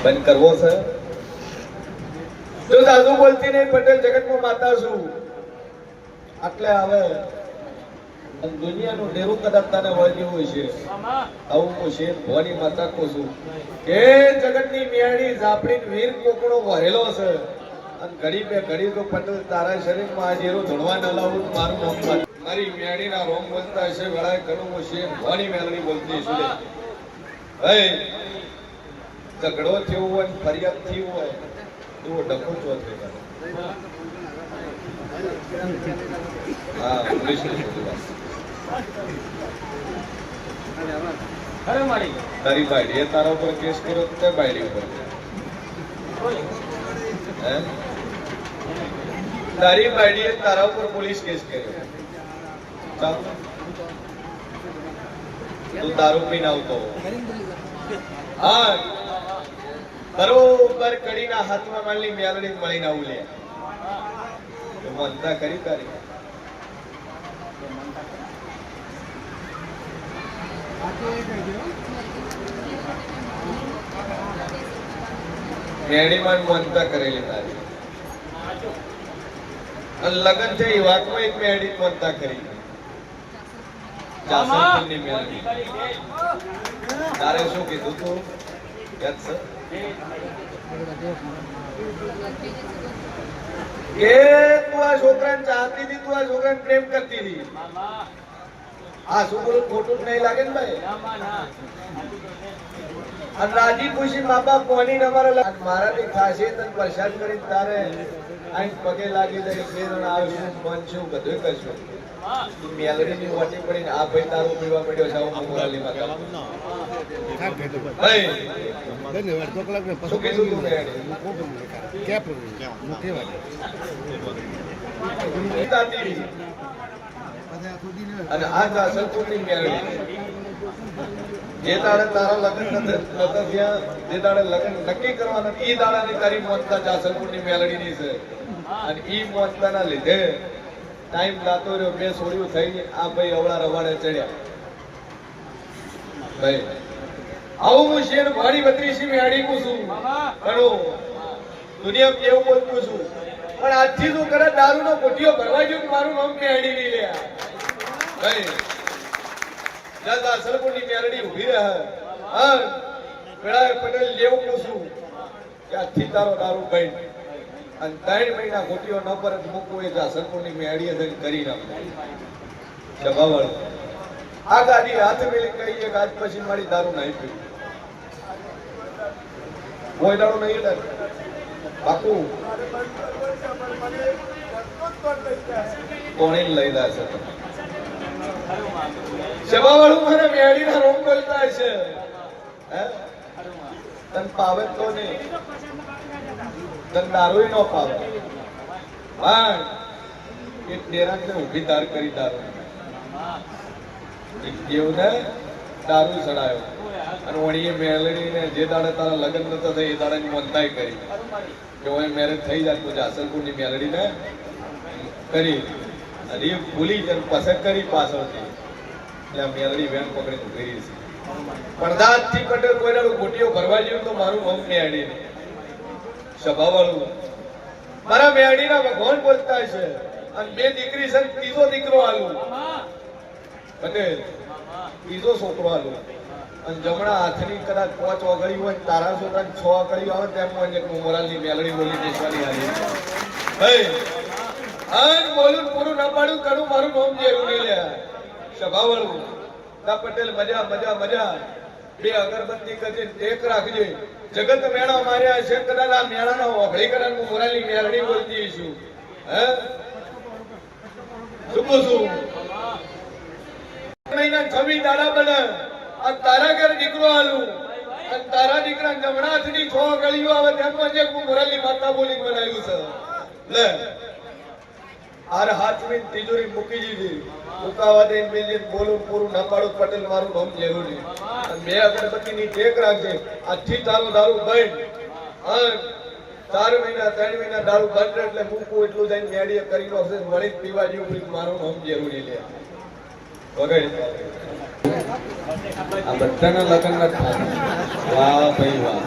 બંધ કરવો છે. જો સાધુ બોલતી નહીં પટેલ જગતમાં માતા છું એટલે આવે દુનિયાનું ડેરું કદાચ તને વળગ્યું હોય છે. આવું હું શેર ભવાની માતા કહું છું કે જગતની મેળી ઝાપડી વીર કોકડો વરેલો છે અને ઘડી બે ઘડી તો પટેલ તારા શરીરમાં આ જેરો ધણવા ન લાવું મારું નામ મારી મેળીના રોમ બોલતા હશે વેળાએ ઘણું હું શેર ભવાની મેળણી બોલતી છું. ઝઘડો થયો હોય ફરિયાદ થયું હોય તો ડખો છો હા પોલીસ તારી બાયડી એ તારા ઉપર કેસ કર્યો તો તે બાયડી ઉપર તારી બાયડી એ તારા ઉપર પોલીસ કેસ કર્યો. તું દારૂ પીને આવતો હા બરોબર કડીના હાથમાં માલી મેલડી મળીને આવું લે મનતા કરી તારી મેળીમાં મનતા કરેલી તારી અને લગ્ન છે એ વાતમાં એક મેળી મનતા કરી જાસનપુરની મેળવી. તારે શું કીધું તું યાદ છે કે તું આ છોકરાને ચાહતી હતી, તું આ છોકરાને પ્રેમ કરતી હતી. આ છોકરું ખોટું જ નહીં લાગે ને ભાઈ. અને રાજી ખુશી મા બાપ કોની અમારા મારાથી ખાસી તને પ્રસાદ કરી તારે આઈ પગે લાગી જાય બે જણ આવશું બનશું બધું કરશું. મેલડીની વાટી પડીને આ ભાઈ તારું પીવા પડ્યો છે આવું મોરાલી માં ભાઈ શું કીધું તું અને આ જાસલપુરની મેલડી જે દાડે તારા લગ્ન નતા થયા જે દાડે લગ્ન નક્કી કરવાના ઈ દાડાની તારી મોનતા જાસલપુરની મેલડીની છે અને ઈ મોનતાના લીધે ટાઈમ લાતો રહ્યો બે સોળિયું થઈને આ ભાઈ અવળા રવાડે ચડ્યા. ભાઈ આવું હું શેર ભાડી 32 મેળી કું છું ઘણો દુનિયા કેવું બોલતું છું પણ આજથી શું કરે દારૂનો પોટીઓ ભરવા ગયો મારું નામ મેળી નહીં લે ભાઈ. દાદા સરપુરની મેરડી ઉભી રહે હા પેલા પટેલ લેવું પૂછું કે આજથી તારો દારૂ ભાઈ અને 3 મહિના ગોટીઓ ન પર જ મૂકવું એ સરપુરની મેરડીએ જઈને કરી નાખું જવાવળ આ ગાડી હાથ મેલી કહી એક આજ પછી મારી દારૂ નહીં પી કોઈ દારૂ નહીં લે બાપુ કોણે લઈ જાય છે સભાવાળું મને મેળીના રોમ બોલતા છે તન પાવે તો નહીં તન દારૂ નો પાવે પણ એક ડેરાને ઉભી દાર કરી દારૂ એક દેવને દારૂ ચડાયો અને વણીએ મેળડીને જે દાડે તારા લગ્ન નતા થઈ એ દાડાની મોનતાઈ કરી કે હવે મેરેજ થઈ જાય તો જાસલપુરની મેળડીને કરી અને એ ભૂલી જઈને પસંદ કરી પાછળથી ત્યાં મેલડી વેણ પકડીને ઉભી રહી છે. પડદાથી પટેલ કોઈ દાડો ગોટીઓ ભરવા જેવું તો મારું નામ મેળી નહીં સભાવાળું મારા મેળીના ભગવાન બોલતા છે અને બે દીકરી છે ત્રીજો દીકરો આલું પટેલ ત્રીજો છોકરો આલું અને જમણા હાથની કદાચ 5 ઓગળી હોય તારા છોકરાને 6 ઓગળી આવે તેમ મોરાલની મેલડી બોલી દેશવાની આવી ભાઈ આજ બોલું પૂરું ના પાડું કરું મારું નામ જેવું નહીં લે સભાવાળું ના પટેલ મજા મજા મજા બે અગરબત્તી કરજે ટેક રાખજે જગત મેળા માર્યા છે કદાચ આ મેળાના ઓગળી કદાચ હું મોરાલની મેલડી બોલતી છું હે શું છું મહિના 26 દાડા બને આ તારા ઘર દીકરો આલું અને તારા દીકરા જમણા હાથની 6 ગળીઓ આવે તેમ જે હું મોરાલની માતા બોલી બનાવ્યું છે લે આર હાથ में तिजोरी મૂકી દીધી ઉકાવા દે મિલિયન બોલું પૂરું ના પાડું પટેલ મારું નામ જરૂરી અને બે અગરબત્તીની ટેક રાખજે આજથી તારો દારૂ બંધ અને 4 મહિના 3 મહિના દારૂ બંધ એટલે મૂકવું એટલું જઈને મેડીએ કરી નાખશે વળી પીવા જેવું મારું નામ જરૂરી લે વગર આ બધાના લગ્ન ના થાય વાહ ભાઈ વાહ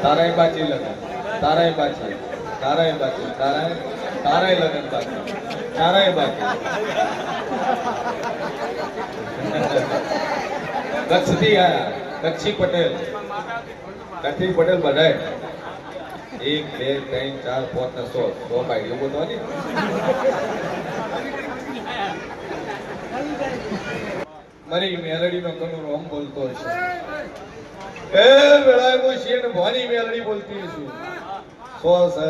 તારાય બાકી લગન, તારાય બાકી, તારાય બાકી, તારાય લગન બાકી, તારાય બાકી. કચ્છથી આયા, કચ્છી પટેલ, કચ્છી પટેલ બધાય 1 2 3 4 5 ને 100 ભાઈ એવું તો નહીં. મારી મેલડીનો કનો રોમ બોલતો હશે, એ વેળાએ છે ને ભવાની મેલડી બોલતી છું. 100 છે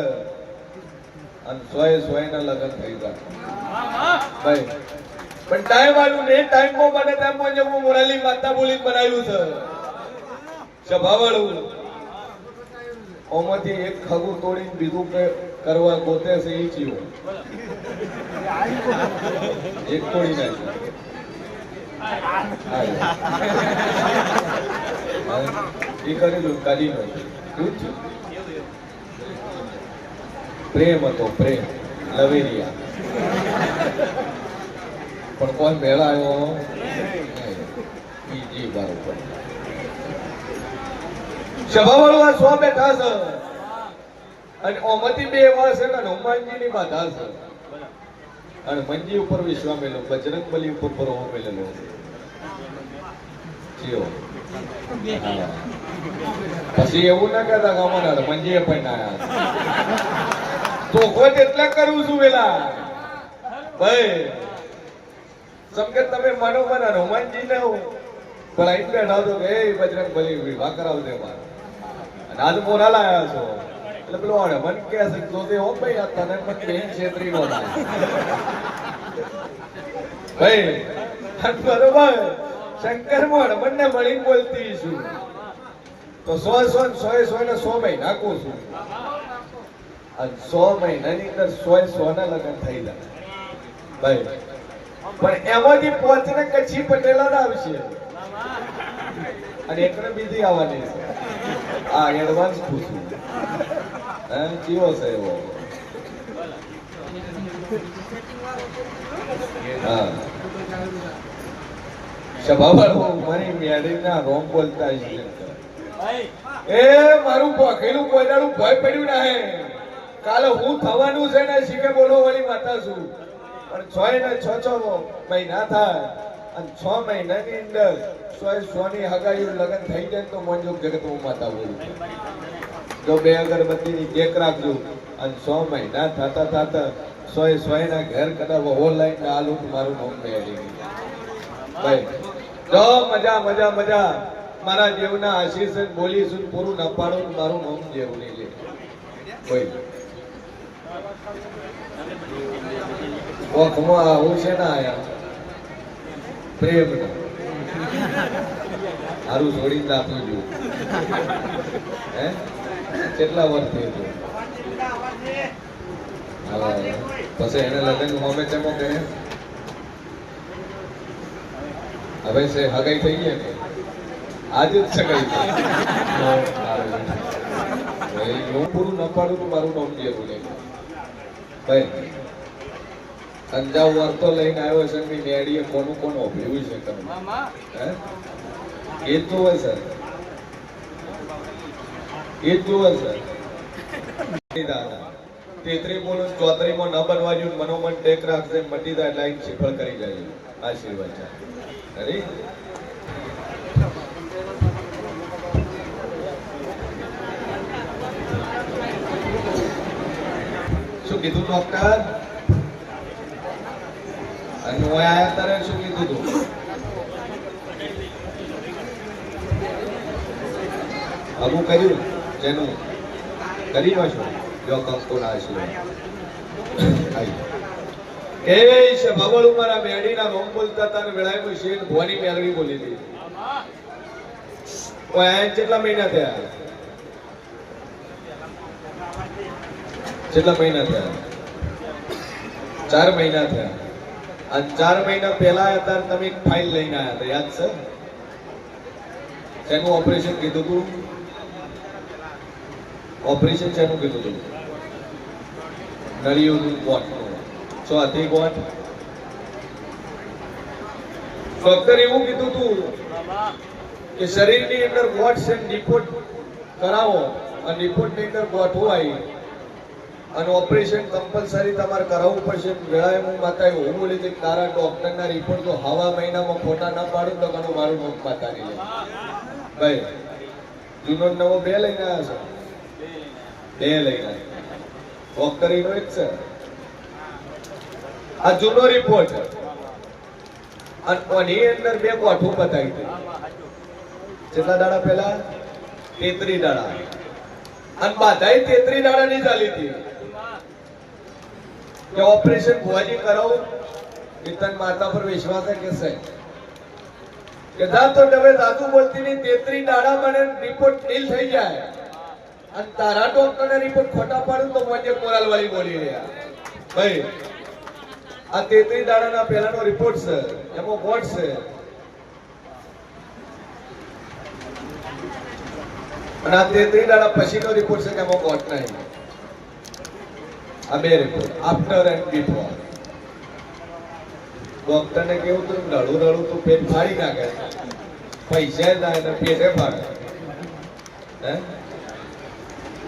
અને 100 ના લગ્ન થઈ ગયા ભાઈ. પણ ટાઈમ આવ્યું ને, ટાઈમ માં બને ટાઈમ માં હું મોરાલી માતા બોલી બનાવ્યું છે સભાવાળું. ઓમાંથી એક ખગું તોડીને બીજું કરવા ગોતે છે એ જીવો એક તોડી નાખ્યું એ કરેલું કાઢી નાખ્યું. પ્રેમ હતો, પ્રેમ લવેરિયા. પણ કોઈ મેળાયો બીજી બરોબર. સભાવાળું આ 100 બેઠા છે અને ઓમાંથી 2 એવા છે ને હનુમાનજી ની બાધા છે અને મંજી ઉપર વિશ્વા મેલો, બજરંગ બલી ઉપર પરોહો મેલેલો જીઓ. પછી એવું ના કહેતા ગામના મંજીએ પણ આયા તો ખોટ એટલા કરું છું વેલા ભાઈ. સમકે તમે માનો મને હનુમાનજી ને પણ આઈ બેઠા તો કે બજરંગ બલી વિવાહ કરાવજે મારો. આજ મોરા લાયા છો એટલે પેલો મન કે છે જોતે હો ભાઈ આ તને પણ બેન છેતરી નો ભાઈ. બરોબર શંકર મોડ બંને મળીને બોલતી છું તો 100 ને 100 મહિના નાખું છું અને 100 મહિનાની અંદર 100 ના લગ્ન થઈ જાય ભાઈ. પણ એમાંથી 5 ને કચ્છી પટેલા ના આવશે અને એકને બીજી આવવાની છે. આ એડવાન્સ પૂછું જીવો છે એવો. હા સભાવાળો મારી મેળીના રોમ બોલતા છે એ મારું પોખેલું કોયડાનું ભય પડ્યું ના હે. કાલે હું થવાનું છે ને શીખે બોલો વાળી માતા છું. પણ 6 ને 6 મહિના થાય અને 6 મહિનાની અંદર 100 ની હગાઈ લગ્ન થઈ જાય તો મોંજો જગત હું માતા બોલું. જો 2 અગરબત્તીની કેક રાખજો અને 100 મહિના થતા થતા 100 ના ઘર કદાચ ઓનલાઈન આલું મારું નામ મેળવી ભાઈ. જો મજા મજા મજા મારા જેવના આશીષ બોલીશું પૂરું ન પાડું મારું નામ જેવું નહીં લે ભાઈ. ઓખમાં આવું છે ને આયા પ્રેમ હારું છોડીને દાતું જો હે કેટલા વર્ષ થઈ ગયું પછી એને લગ્ન હોમે ચમો કરે હવે છે હગાઈ થઈ ગઈ ને આજે જ સગાઈ હું પૂરું ન પાડું તો મારું નામ જેવું નહીં ભાઈ. અંજાવ વર્તો લઈને આવ્યો છે કે મેડીએ કોનું કોણ ઓભળ્યું છે તમે એ જ જોવે સર, એ જ જોવે સર. 33 બોલો 34 માં ન બનવા જોઈએ મનોમન ટેક રાખશે મટી જાય લાઈન સિફળ કરી જાય. આશીર્વાદ છે અરે શું કીધું ડોક્ટર? અને હું આયા તારે શું કીધું તું? અમુક કર્યું જેનું કરી નો છો જો કંકો ના આશીર્વાદ એ છે ભગવાન મારા મેડીના રોમ બોલતા તાર વેળાએ શેઠ ભવાની મેલડી બોલી હતી. ઓય કેટલા મહિના થયા? કેટલા મહિના થયા? 4 મહિના થયા. અને 4 મહિના પહેલા અત્યારે તમે એક ફાઇલ લઈને આવ્યા હતા યાદ છે? શેનું ઓપરેશન કીધું હતું? ઓપરેશન શેનું કીધું હતું? નળિયું ગોઠનું. શું હતી ગોઠ? ડોક્ટર એવું કીધું હતું કે શરીરની અંદર ગોઠ છે ડિપોટ કરાવો અને રિપોર્ટ ની અંદર ગોઠવું આવી અને ઓપરેશન કમ્પલસરી તમારે કરાવવું પડશે. વેળાએ હું માતા એવું બોલી હતી તારા ડોક્ટરના રિપોર્ટ તો હવા મહિનામાં ખોટા ના પાડું તો ઘણું મારું નોંધ માતા નહીં લે. ભાઈ જૂનો નવો બે લઈને આવ્યા છો, બે લઈને ડોક્ટરીનો એક છે. આ જૂનો રિપોર્ટ અને એની અંદર બે ગોઠવું બતાવી હતી. કેટલા દાડા પહેલા? 33 દાડા. અને બાધાઈ 33 દાડા ની ચાલી હતી કે ઓપરેશન ભુવાજી કરાવું. તન માતા પર વિશ્વાસ કે છે કે જા તો હવે દાદુ બોલતી નહીં 33 દાડા મને રિપોર્ટ નીલ થઈ જાય અને તારા ડોક્ટર ને રિપોર્ટ ખોટા પાડું તો મને મોરાલ વાળી બોલી રહ્યા. ભાઈ આ 33 દાડાના પહેલાનો રિપોર્ટ છે, એમાં ગોઠ છે અને આ 33 દાડા પછીનો રિપોર્ટ છે કે એમાં ગોઠ નહીં. આ બે report after and before. Doctor ને કેવું તું રડું રડું તું પેટ ફાડી નાખે, પૈસા ના એને પેટે ફાડે.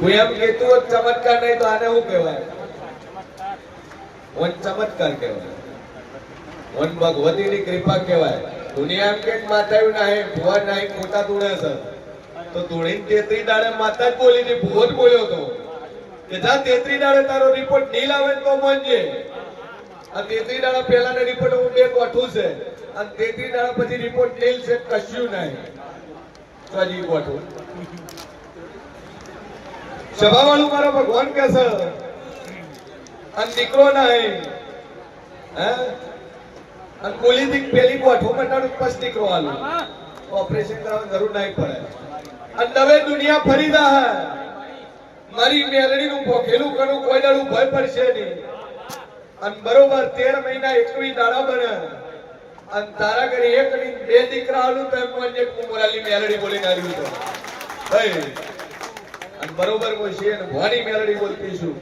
હું એમ કહેતું હોત ચમત્કાર નહીં તો આને શું કહેવાય? વન ચમત્કાર કહેવાય, વન ભગવતીની કૃપા કહેવાય. દુનિયા એમ કે માતાયું નાહે ભુવા નાહી ખોટા તુણે છે તો તુણી 33 દાડે માતા જ બોલી હતી, ભુવો જ બોલ્યો હતો કે જા 33 દાડે તારો રિપોર્ટ નહીં લાવે તો મનજે. આ 33 દાડા પહેલાના રિપોર્ટ હું બે ગોઠવું છે અને 33 દાડા પછી રિપોર્ટ નીલ છે, કશું નહીં. ચોજી ગોઠવું સભા વાળું મારો ભગવાન કે છે અને દીકરો નહીં હે અને બોલી દી પેલી ગોઠવું મટાડું પછી દીકરો આલું. ઓપરેશન કરવાની જરૂર નહીં પડે અને હવે દુનિયા ફરી જા મારી મેલડી નું ભોખેલું કરું કોઈ દાડું ભય પડશે નહીં. અને બરોબર 13 મહિના 21 દાડા બને અને તારા ઘરે એક ની બે દીકરા આલું તો એમ મને મોરાલી મેલડી બોલીને આવ્યું તો ભાઈ અને બરોબર કોઈ છે ને ભવાની મેલડી બોલતી છું.